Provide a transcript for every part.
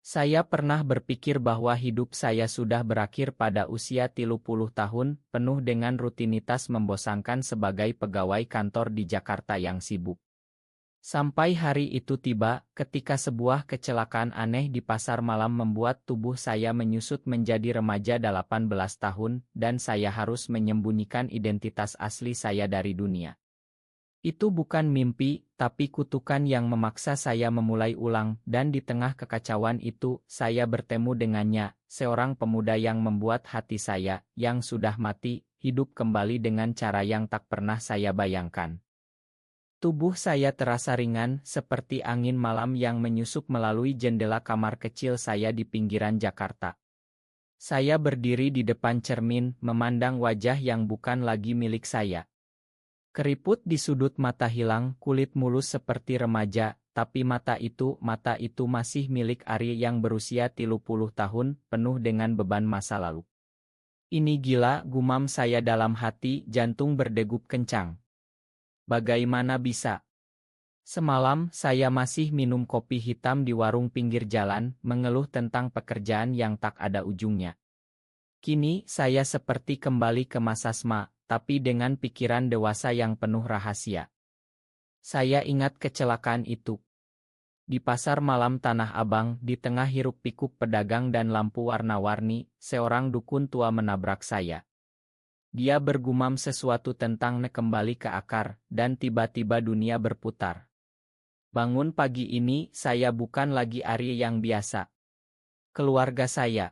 Saya pernah berpikir bahwa hidup saya sudah berakhir pada usia 30 tahun, penuh dengan rutinitas membosankan sebagai pegawai kantor di Jakarta yang sibuk. Sampai hari itu tiba, ketika sebuah kecelakaan aneh di pasar malam membuat tubuh saya menyusut menjadi remaja 18 tahun, dan saya harus menyembunyikan identitas asli saya dari dunia. Itu bukan mimpi, tapi kutukan yang memaksa saya memulai ulang, dan di tengah kekacauan itu, saya bertemu dengannya, seorang pemuda yang membuat hati saya, yang sudah mati, hidup kembali dengan cara yang tak pernah saya bayangkan. Tubuh saya terasa ringan, seperti angin malam yang menyusup melalui jendela kamar kecil saya di pinggiran Jakarta. Saya berdiri di depan cermin, memandang wajah yang bukan lagi milik saya. Keriput di sudut mata hilang, kulit mulus seperti remaja, tapi mata itu masih milik Ari yang berusia 30 tahun, penuh dengan beban masa lalu. Ini gila, gumam saya dalam hati, jantung berdegup kencang. Bagaimana bisa? Semalam, saya masih minum kopi hitam di warung pinggir jalan, mengeluh tentang pekerjaan yang tak ada ujungnya. Kini, saya seperti kembali ke masa SMA, tapi dengan pikiran dewasa yang penuh rahasia. Saya ingat kecelakaan itu. Di pasar malam Tanah Abang, di tengah hiruk-pikuk pedagang dan lampu warna-warni, seorang dukun tua menabrak saya. Dia bergumam sesuatu tentang kembali ke akar, dan tiba-tiba dunia berputar. Bangun pagi ini, saya bukan lagi Ari yang biasa. Keluarga saya.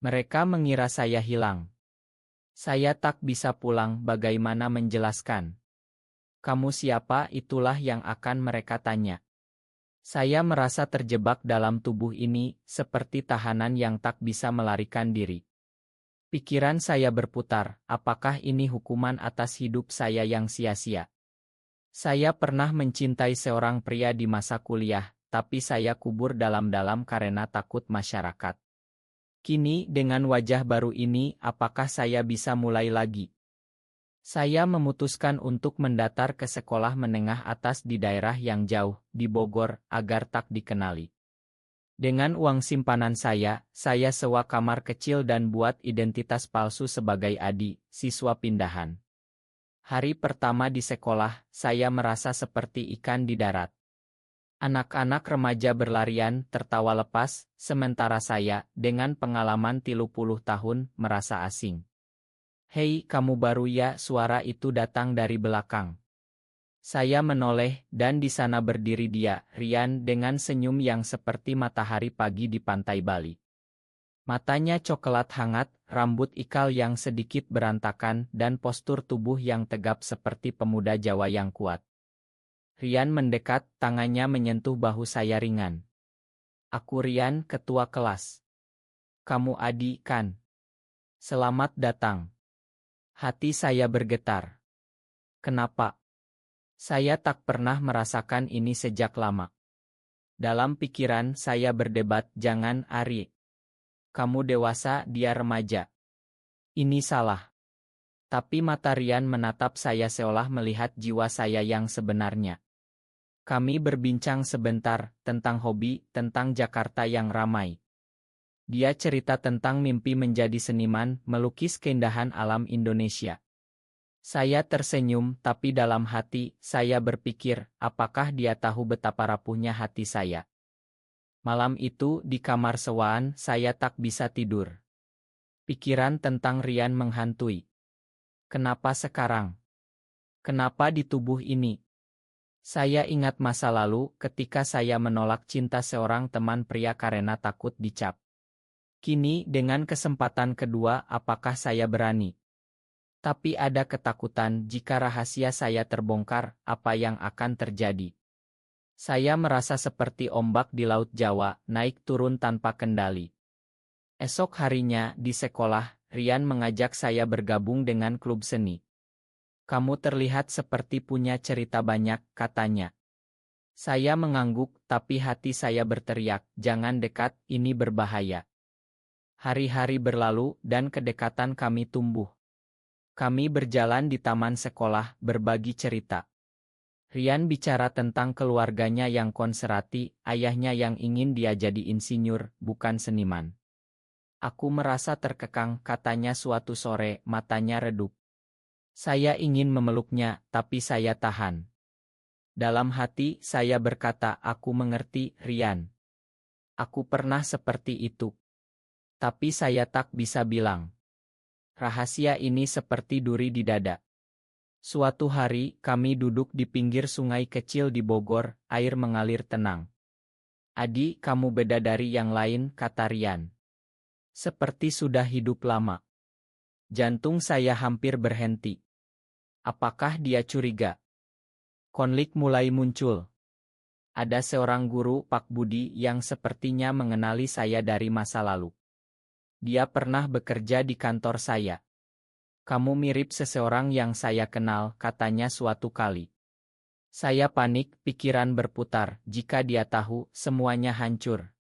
Mereka mengira saya hilang. Saya tak bisa pulang, bagaimana menjelaskan? Kamu siapa? Itulah yang akan mereka tanya. Saya merasa terjebak dalam tubuh ini, seperti tahanan yang tak bisa melarikan diri. Pikiran saya berputar, apakah ini hukuman atas hidup saya yang sia-sia? Saya pernah mencintai seorang pria di masa kuliah, tapi saya kubur dalam-dalam karena takut masyarakat. Kini, dengan wajah baru ini, apakah saya bisa mulai lagi? Saya memutuskan untuk mendatar ke sekolah menengah atas di daerah yang jauh, di Bogor, agar tak dikenali. Dengan uang simpanan saya sewa kamar kecil dan buat identitas palsu sebagai Adi, siswa pindahan. Hari pertama di sekolah, saya merasa seperti ikan di darat. Anak-anak remaja berlarian, tertawa lepas, sementara saya, dengan pengalaman 30 tahun, merasa asing. "Hei, kamu baru ya?" Suara itu datang dari belakang. Saya menoleh, dan di sana berdiri dia, Rian, dengan senyum yang seperti matahari pagi di pantai Bali. Matanya coklat hangat, rambut ikal yang sedikit berantakan, dan postur tubuh yang tegap seperti pemuda Jawa yang kuat. Rian mendekat, tangannya menyentuh bahu saya ringan. "Aku Rian, ketua kelas. Kamu Adi, kan? Selamat datang." Hati saya bergetar. Kenapa? Saya tak pernah merasakan ini sejak lama. Dalam pikiran saya berdebat, "Jangan, Ari. Kamu dewasa, dia remaja. Ini salah." Tapi mata Rian menatap saya seolah melihat jiwa saya yang sebenarnya. Kami berbincang sebentar, tentang hobi, tentang Jakarta yang ramai. Dia cerita tentang mimpi menjadi seniman, melukis keindahan alam Indonesia. Saya tersenyum, tapi dalam hati, saya berpikir, apakah dia tahu betapa rapuhnya hati saya? Malam itu, di kamar sewaan, saya tak bisa tidur. Pikiran tentang Rian menghantui. Kenapa sekarang? Kenapa di tubuh ini? Saya ingat masa lalu, ketika saya menolak cinta seorang teman pria karena takut dicap. Kini, dengan kesempatan kedua, apakah saya berani? Tapi ada ketakutan, jika rahasia saya terbongkar, apa yang akan terjadi? Saya merasa seperti ombak di Laut Jawa, naik turun tanpa kendali. Esok harinya, di sekolah, Rian mengajak saya bergabung dengan klub seni. "Kamu terlihat seperti punya cerita banyak," katanya. Saya mengangguk, tapi hati saya berteriak, "Jangan dekat, ini berbahaya." Hari-hari berlalu, dan kedekatan kami tumbuh. Kami berjalan di taman sekolah, berbagi cerita. Rian bicara tentang keluarganya yang konservatif, ayahnya yang ingin dia jadi insinyur, bukan seniman. Aku merasa terkekang, katanya suatu sore, matanya redup. Saya ingin memeluknya, tapi saya tahan. Dalam hati, saya berkata, aku mengerti, Rian. Aku pernah seperti itu. Tapi saya tak bisa bilang. Rahasia ini seperti duri di dada. Suatu hari, kami duduk di pinggir sungai kecil di Bogor, air mengalir tenang. Adi, kamu beda dari yang lain, kata Rian. Seperti sudah hidup lama. Jantung saya hampir berhenti. Apakah dia curiga? Konflik mulai muncul. Ada seorang guru, Pak Budi, yang sepertinya mengenali saya dari masa lalu. Dia pernah bekerja di kantor saya. Kamu mirip seseorang yang saya kenal, katanya suatu kali. Saya panik, pikiran berputar, jika dia tahu, semuanya hancur.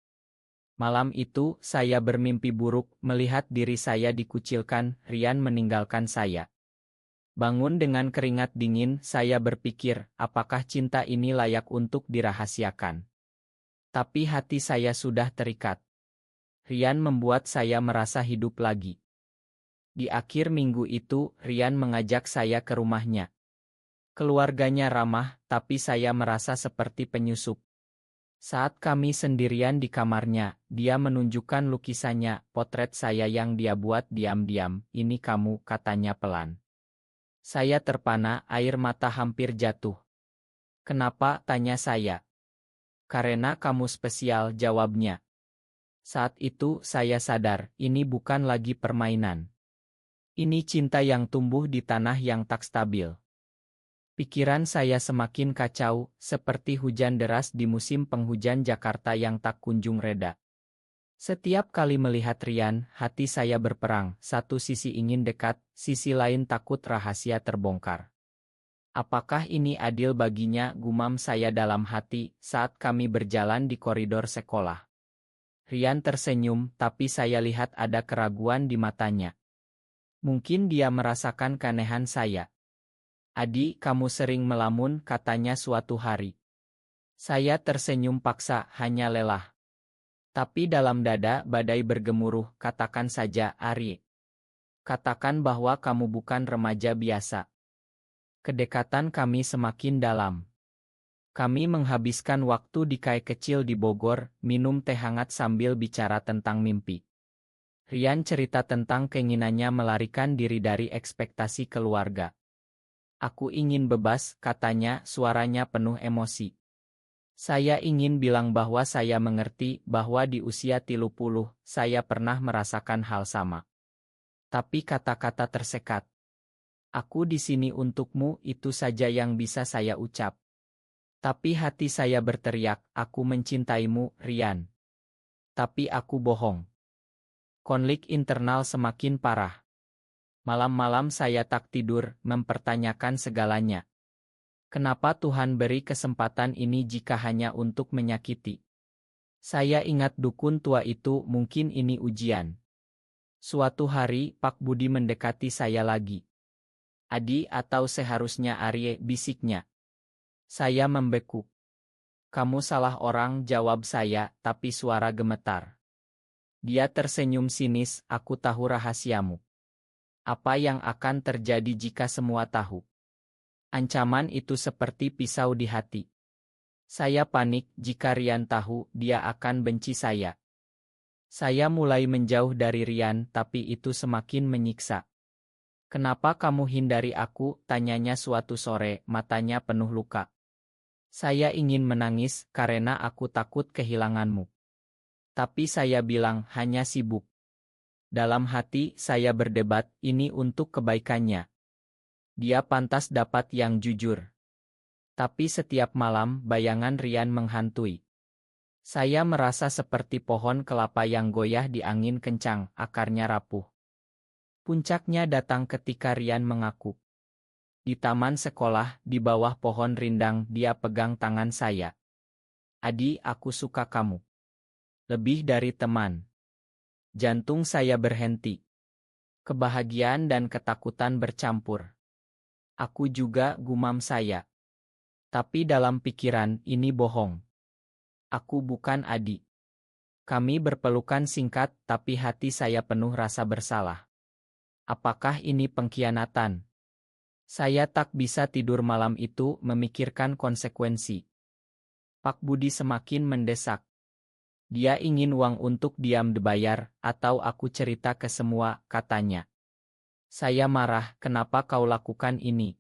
Malam itu, saya bermimpi buruk, melihat diri saya dikucilkan, Rian meninggalkan saya. Bangun dengan keringat dingin, saya berpikir, apakah cinta ini layak untuk dirahasiakan? Tapi hati saya sudah terikat. Rian membuat saya merasa hidup lagi. Di akhir minggu itu, Rian mengajak saya ke rumahnya. Keluarganya ramah, tapi saya merasa seperti penyusup. Saat kami sendirian di kamarnya, dia menunjukkan lukisannya, potret saya yang dia buat diam-diam. Ini kamu, katanya pelan. Saya terpana, air mata hampir jatuh. Kenapa, tanya saya. Karena kamu spesial, jawabnya. Saat itu, saya sadar, ini bukan lagi permainan. Ini cinta yang tumbuh di tanah yang tak stabil. Pikiran saya semakin kacau, seperti hujan deras di musim penghujan Jakarta yang tak kunjung reda. Setiap kali melihat Rian, hati saya berperang, satu sisi ingin dekat, sisi lain takut rahasia terbongkar. Apakah ini adil baginya, gumam saya dalam hati, saat kami berjalan di koridor sekolah. Rian tersenyum, tapi saya lihat ada keraguan di matanya. Mungkin dia merasakan keanehan saya. Adi, kamu sering melamun, katanya suatu hari. Saya tersenyum paksa, hanya lelah. Tapi dalam dada badai bergemuruh, katakan saja, Ari. Katakan bahwa kamu bukan remaja biasa. Kedekatan kami semakin dalam. Kami menghabiskan waktu di kai kecil di Bogor, minum teh hangat sambil bicara tentang mimpi. Rian cerita tentang keinginannya melarikan diri dari ekspektasi keluarga. Aku ingin bebas, katanya, suaranya penuh emosi. Saya ingin bilang bahwa saya mengerti bahwa di usia 30, saya pernah merasakan hal sama. Tapi kata-kata tersekat. Aku di sini untukmu, itu saja yang bisa saya ucap. Tapi hati saya berteriak, aku mencintaimu, Rian. Tapi aku bohong. Konflik internal semakin parah. Malam-malam saya tak tidur, mempertanyakan segalanya. Kenapa Tuhan beri kesempatan ini jika hanya untuk menyakiti? Saya ingat dukun tua itu, mungkin ini ujian. Suatu hari, Pak Budi mendekati saya lagi. Adi, atau seharusnya Arye, bisiknya. Saya membeku. Kamu salah orang, jawab saya, tapi suara gemetar. Dia tersenyum sinis, aku tahu rahasiamu. Apa yang akan terjadi jika semua tahu? Ancaman itu seperti pisau di hati. Saya panik, jika Rian tahu, dia akan benci saya. Saya mulai menjauh dari Rian, tapi itu semakin menyiksa. Kenapa kamu hindari aku? Tanyanya suatu sore, matanya penuh luka. Saya ingin menangis, karena aku takut kehilanganmu. Tapi saya bilang, hanya sibuk. Dalam hati, saya berdebat, ini untuk kebaikannya. Dia pantas dapat yang jujur. Tapi setiap malam, bayangan Rian menghantui. Saya merasa seperti pohon kelapa yang goyah di angin kencang, akarnya rapuh. Puncaknya datang ketika Rian mengaku. Di taman sekolah, di bawah pohon rindang, dia pegang tangan saya. Adi, aku suka kamu. Lebih dari teman. Jantung saya berhenti. Kebahagiaan dan ketakutan bercampur. Aku juga, gumam saya. Tapi dalam pikiran, ini bohong. Aku bukan Adi. Kami berpelukan singkat, tapi hati saya penuh rasa bersalah. Apakah ini pengkhianatan? Saya tak bisa tidur malam itu memikirkan konsekuensi. Pak Budi semakin mendesak. Dia ingin uang untuk diam dibayar, atau aku cerita ke semua, katanya. Saya marah, kenapa kau lakukan ini?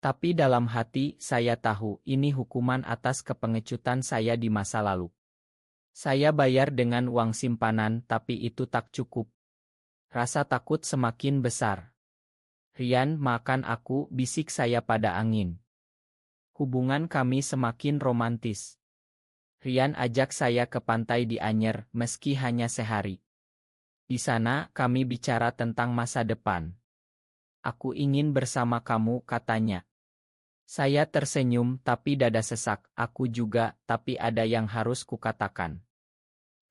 Tapi dalam hati, saya tahu ini hukuman atas kepengecutan saya di masa lalu. Saya bayar dengan uang simpanan, tapi itu tak cukup. Rasa takut semakin besar. Rian, makan aku, bisik saya pada angin. Hubungan kami semakin romantis. Rian ajak saya ke pantai di Anyer, meski hanya sehari. Di sana, kami bicara tentang masa depan. Aku ingin bersama kamu, katanya. Saya tersenyum, tapi dada sesak. Aku juga, tapi ada yang harus kukatakan.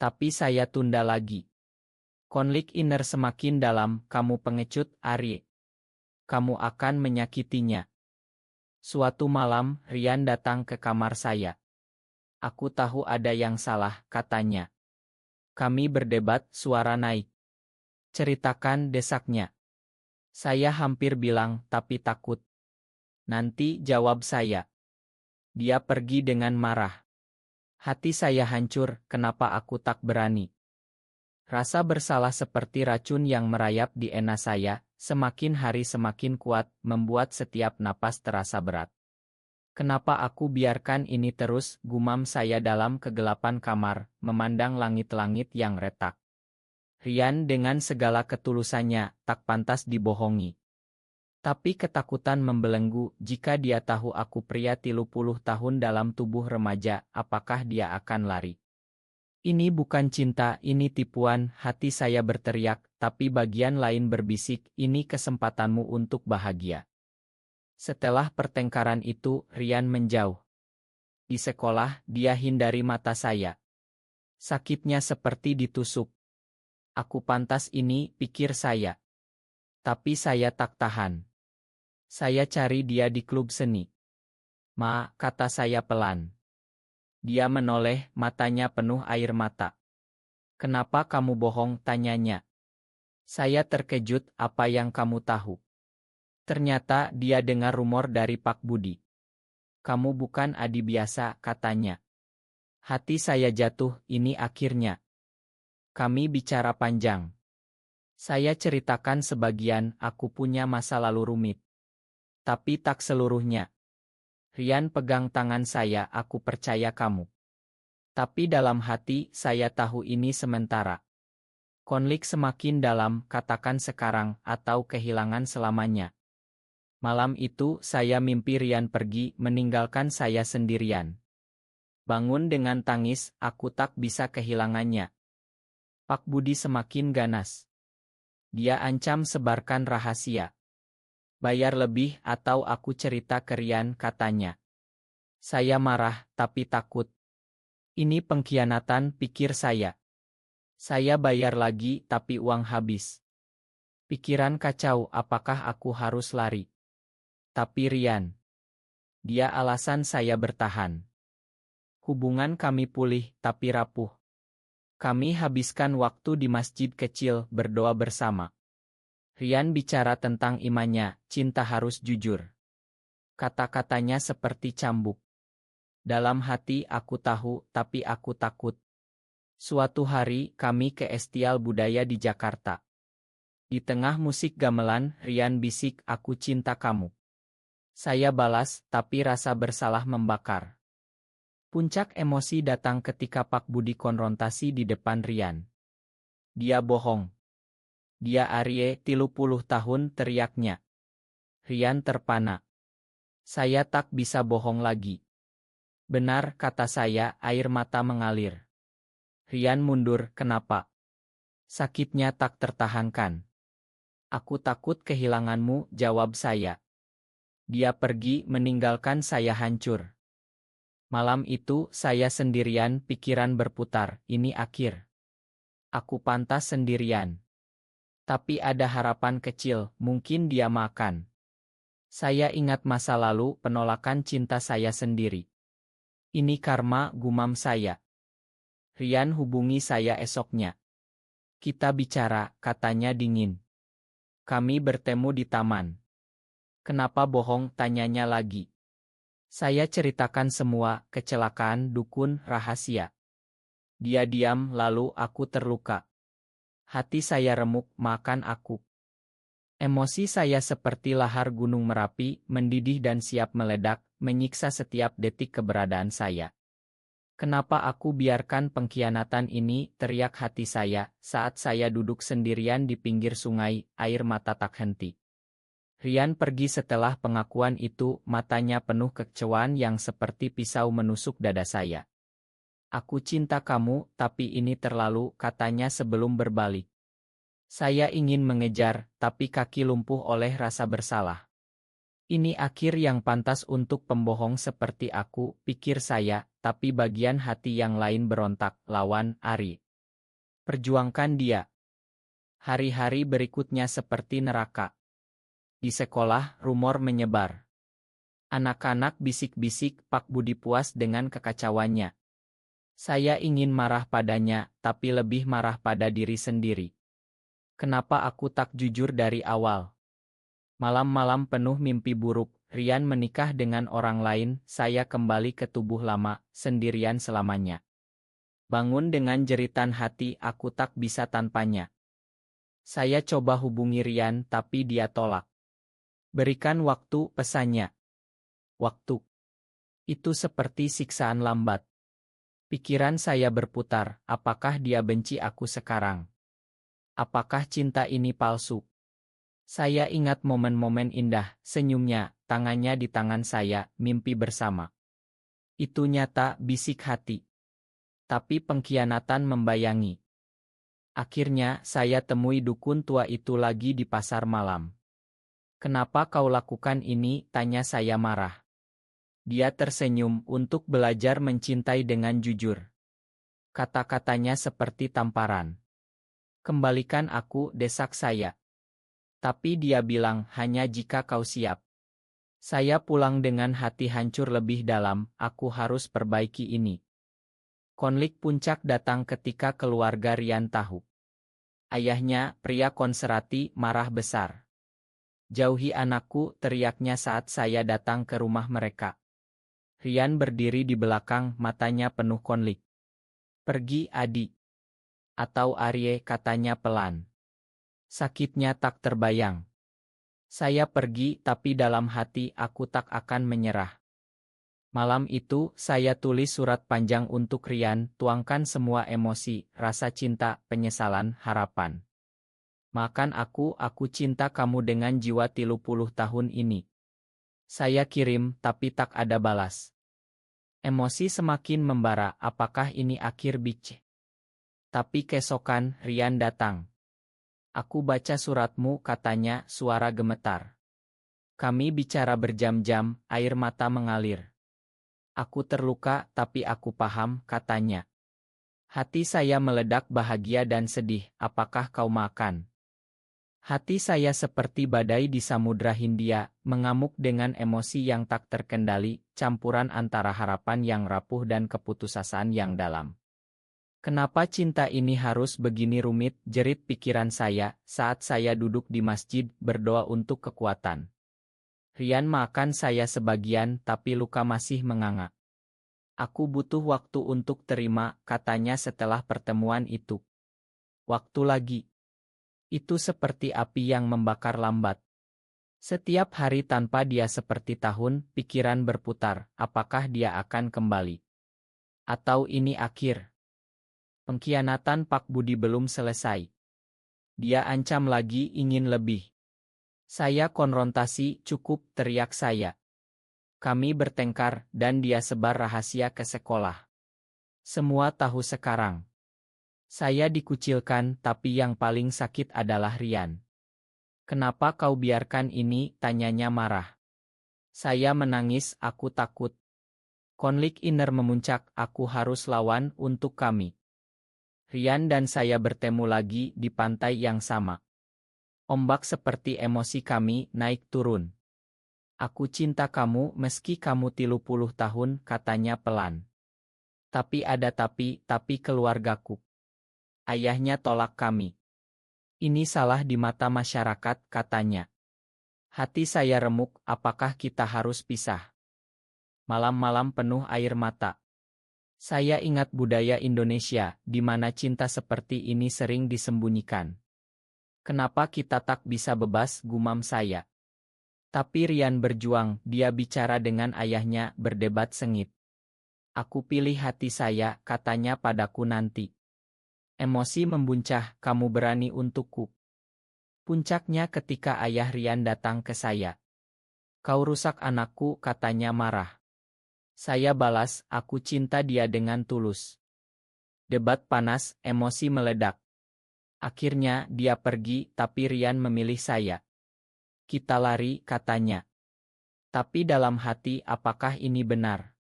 Tapi saya tunda lagi. Konflik inner semakin dalam, kamu pengecut, Ari. Kamu akan menyakitinya. Suatu malam, Rian datang ke kamar saya. Aku tahu ada yang salah, katanya. Kami berdebat, suara naik. Ceritakan, desaknya. Saya hampir bilang, tapi takut. Nanti, jawab saya. Dia pergi dengan marah. Hati saya hancur, kenapa aku tak berani? Rasa bersalah seperti racun yang merayap di ena saya, semakin hari semakin kuat, membuat setiap napas terasa berat. Kenapa aku biarkan ini terus, gumam saya dalam kegelapan kamar, memandang langit-langit yang retak. Rian dengan segala ketulusannya, tak pantas dibohongi. Tapi ketakutan membelenggu, jika dia tahu aku pria 30 tahun dalam tubuh remaja, apakah dia akan lari? Ini bukan cinta, ini tipuan, hati saya berteriak, tapi bagian lain berbisik, ini kesempatanmu untuk bahagia. Setelah pertengkaran itu, Rian menjauh. Di sekolah, dia hindari mata saya. Sakitnya seperti ditusuk. Aku pantas ini, pikir saya. Tapi saya tak tahan. Saya cari dia di klub seni. Ma, kata saya pelan. Dia menoleh, matanya penuh air mata. Kenapa kamu bohong, tanyanya. Saya terkejut, apa yang kamu tahu? Ternyata dia dengar rumor dari Pak Budi. Kamu bukan Adi biasa, katanya. Hati saya jatuh, ini akhirnya. Kami bicara panjang. Saya ceritakan sebagian, aku punya masa lalu rumit. Tapi tak seluruhnya. Rian pegang tangan saya, aku percaya kamu. Tapi dalam hati, saya tahu ini sementara. Konflik semakin dalam, katakan sekarang, atau kehilangan selamanya. Malam itu, saya mimpi Rian pergi, meninggalkan saya sendirian. Bangun dengan tangis, aku tak bisa kehilangannya. Pak Budi semakin ganas. Dia ancam sebarkan rahasia. Bayar lebih atau aku cerita ke Rian, katanya. Saya marah, tapi takut. Ini pengkhianatan, pikir saya. Saya bayar lagi, tapi uang habis. Pikiran kacau, apakah aku harus lari? Tapi Rian. Dia alasan saya bertahan. Hubungan kami pulih, tapi rapuh. Kami habiskan waktu di masjid kecil, berdoa bersama. Rian bicara tentang imannya, cinta harus jujur. Kata-katanya seperti cambuk. Dalam hati aku tahu, tapi aku takut. Suatu hari, kami ke Estial Budaya di Jakarta. Di tengah musik gamelan, Rian bisik, aku cinta kamu. Saya balas, tapi rasa bersalah membakar. Puncak emosi datang ketika Pak Budi konfrontasi di depan Rian. Dia bohong. Dia Arye, 30 tahun, teriaknya. Rian terpana. Saya tak bisa bohong lagi. Benar, kata saya, air mata mengalir. Rian mundur, kenapa? Sakitnya tak tertahankan. Aku takut kehilanganmu, jawab saya. Dia pergi, meninggalkan saya hancur. Malam itu, saya sendirian, pikiran berputar, ini akhir. Aku pantas sendirian. Tapi ada harapan kecil, mungkin dia makan. Saya ingat masa lalu penolakan cinta saya sendiri. Ini karma, gumam saya. Rian hubungi saya esoknya. Kita bicara, katanya dingin. Kami bertemu di taman. Kenapa bohong, tanyanya lagi. Saya ceritakan semua, kecelakaan, dukun, rahasia. Dia diam, lalu aku terluka. Hati saya remuk, makan aku. Emosi saya seperti lahar gunung Merapi, mendidih dan siap meledak, menyiksa setiap detik keberadaan saya. Kenapa aku biarkan pengkhianatan ini, teriak hati saya, saat saya duduk sendirian di pinggir sungai, air mata tak henti. Rian pergi setelah pengakuan itu, matanya penuh kekecewaan yang seperti pisau menusuk dada saya. Aku cinta kamu, tapi ini terlalu, katanya sebelum berbalik. Saya ingin mengejar, tapi kaki lumpuh oleh rasa bersalah. Ini akhir yang pantas untuk pembohong seperti aku, pikir saya, tapi bagian hati yang lain berontak, lawan, Ari. Perjuangkan dia. Hari-hari berikutnya seperti neraka. Di sekolah, rumor menyebar. Anak-anak bisik-bisik, Pak Budi puas dengan kekacauannya. Saya ingin marah padanya, tapi lebih marah pada diri sendiri. Kenapa aku tak jujur dari awal? Malam-malam penuh mimpi buruk, Rian menikah dengan orang lain, saya kembali ke tubuh lama, sendirian selamanya. Bangun dengan jeritan hati, aku tak bisa tanpanya. Saya coba hubungi Rian, tapi dia tolak. Berikan waktu, pesannya. Waktu. Itu seperti siksaan lambat. Pikiran saya berputar, apakah dia benci aku sekarang? Apakah cinta ini palsu? Saya ingat momen-momen indah, senyumnya, tangannya di tangan saya, mimpi bersama. Itu nyata, bisik hati. Tapi pengkhianatan membayangi. Akhirnya, saya temui dukun tua itu lagi di pasar malam. Kenapa kau lakukan ini? Tanya saya marah. Dia tersenyum untuk belajar mencintai dengan jujur. Kata-katanya seperti tamparan. Kembalikan aku, desak saya. Tapi dia bilang, hanya jika kau siap. Saya pulang dengan hati hancur lebih dalam, aku harus perbaiki ini. Konflik puncak datang ketika keluarga Rian tahu. Ayahnya, pria konserati, marah besar. Jauhi anakku, teriaknya saat saya datang ke rumah mereka. Rian berdiri di belakang, matanya penuh konflik. Pergi, adik. Atau Arye, katanya pelan. Sakitnya tak terbayang. Saya pergi, tapi dalam hati aku tak akan menyerah. Malam itu, saya tulis surat panjang untuk Rian, tuangkan semua emosi, rasa cinta, penyesalan, harapan. Makan aku cinta kamu dengan jiwa 30 tahun ini. Saya kirim, tapi tak ada balas. Emosi semakin membara, apakah ini akhir bic? Tapi keesokan, Rian datang. Aku baca suratmu, katanya, suara gemetar. Kami bicara berjam-jam, air mata mengalir. Aku terluka, tapi aku paham, katanya. Hati saya meledak bahagia dan sedih, apakah kau makan? Hati saya seperti badai di Samudra Hindia, mengamuk dengan emosi yang tak terkendali, campuran antara harapan yang rapuh dan keputusasaan yang dalam. Kenapa cinta ini harus begini rumit, jerit pikiran saya, saat saya duduk di masjid, berdoa untuk kekuatan. Rian makan saya sebagian, tapi luka masih menganga. Aku butuh waktu untuk terima, katanya setelah pertemuan itu. Waktu lagi. Itu seperti api yang membakar lambat. Setiap hari tanpa dia seperti tahun, pikiran berputar, apakah dia akan kembali? Atau ini akhir? Pengkhianatan Pak Budi belum selesai. Dia ancam lagi ingin lebih. Saya konfrontasi, cukup, teriak saya. Kami bertengkar, dan dia sebar rahasia ke sekolah. Semua tahu sekarang. Saya dikucilkan, tapi yang paling sakit adalah Rian. Kenapa kau biarkan ini? Tanyanya marah. Saya menangis, aku takut. Konflik inner memuncak, aku harus lawan untuk kami. Rian dan saya bertemu lagi di pantai yang sama. Ombak seperti emosi kami naik turun. Aku cinta kamu meski kamu 30 tahun, katanya pelan. Tapi ada tapi keluargaku. Ayahnya tolak kami. Ini salah di mata masyarakat, katanya. Hati saya remuk, apakah kita harus pisah? Malam-malam penuh air mata. Saya ingat budaya Indonesia, di mana cinta seperti ini sering disembunyikan. Kenapa kita tak bisa bebas, gumam saya. Tapi Rian berjuang, dia bicara dengan ayahnya, berdebat sengit. Aku pilih hati saya, katanya padaku nanti. Emosi membuncah, kamu berani untukku. Puncaknya ketika ayah Rian datang ke saya. Kau rusak anakku, katanya marah. Saya balas, aku cinta dia dengan tulus. Debat panas, emosi meledak. Akhirnya dia pergi, tapi Rian memilih saya. Kita lari, katanya. Tapi dalam hati, apakah ini benar?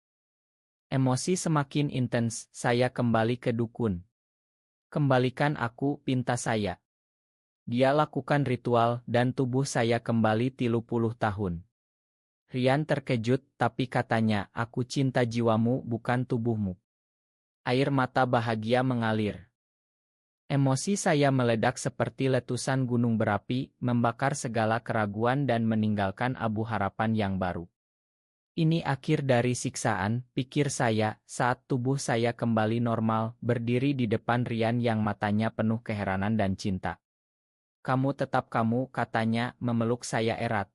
Emosi semakin intens, saya kembali ke dukun. Kembalikan aku, pinta saya. Dia lakukan ritual, dan tubuh saya kembali 30 tahun. Rian terkejut, tapi katanya, aku cinta jiwamu, bukan tubuhmu. Air mata bahagia mengalir. Emosi saya meledak seperti letusan gunung berapi, membakar segala keraguan dan meninggalkan abu harapan yang baru. Ini akhir dari siksaan, pikir saya, saat tubuh saya kembali normal, berdiri di depan Rian yang matanya penuh keheranan dan cinta. Kamu tetap kamu, katanya, memeluk saya erat.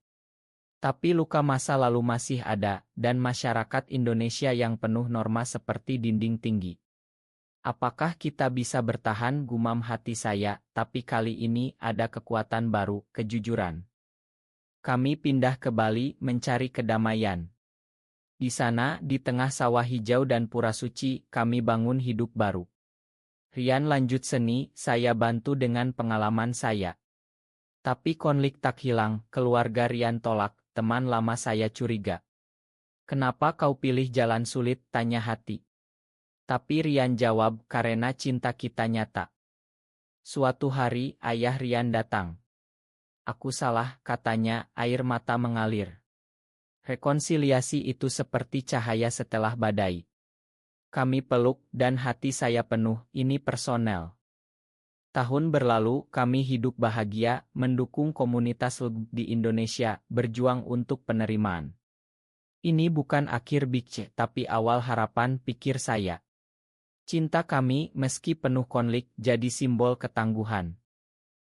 Tapi luka masa lalu masih ada, dan masyarakat Indonesia yang penuh norma seperti dinding tinggi. Apakah kita bisa bertahan, gumam hati saya, tapi kali ini ada kekuatan baru, kejujuran. Kami pindah ke Bali mencari kedamaian. Di sana, di tengah sawah hijau dan pura suci, kami bangun hidup baru. Rian lanjut seni, saya bantu dengan pengalaman saya. Tapi konflik tak hilang, keluarga Rian tolak, teman lama saya curiga. Kenapa kau pilih jalan sulit, tanya hati. Tapi Rian jawab, karena cinta kita nyata. Suatu hari, ayah Rian datang. Aku salah, katanya, air mata mengalir. Rekonsiliasi itu seperti cahaya setelah badai. Kami peluk, dan hati saya penuh, ini personel. Tahun berlalu, kami hidup bahagia, mendukung komunitas LGBTQ di Indonesia, berjuang untuk penerimaan. Ini bukan akhir Big C, tapi awal harapan, pikir saya. Cinta kami, meski penuh konflik, jadi simbol ketangguhan.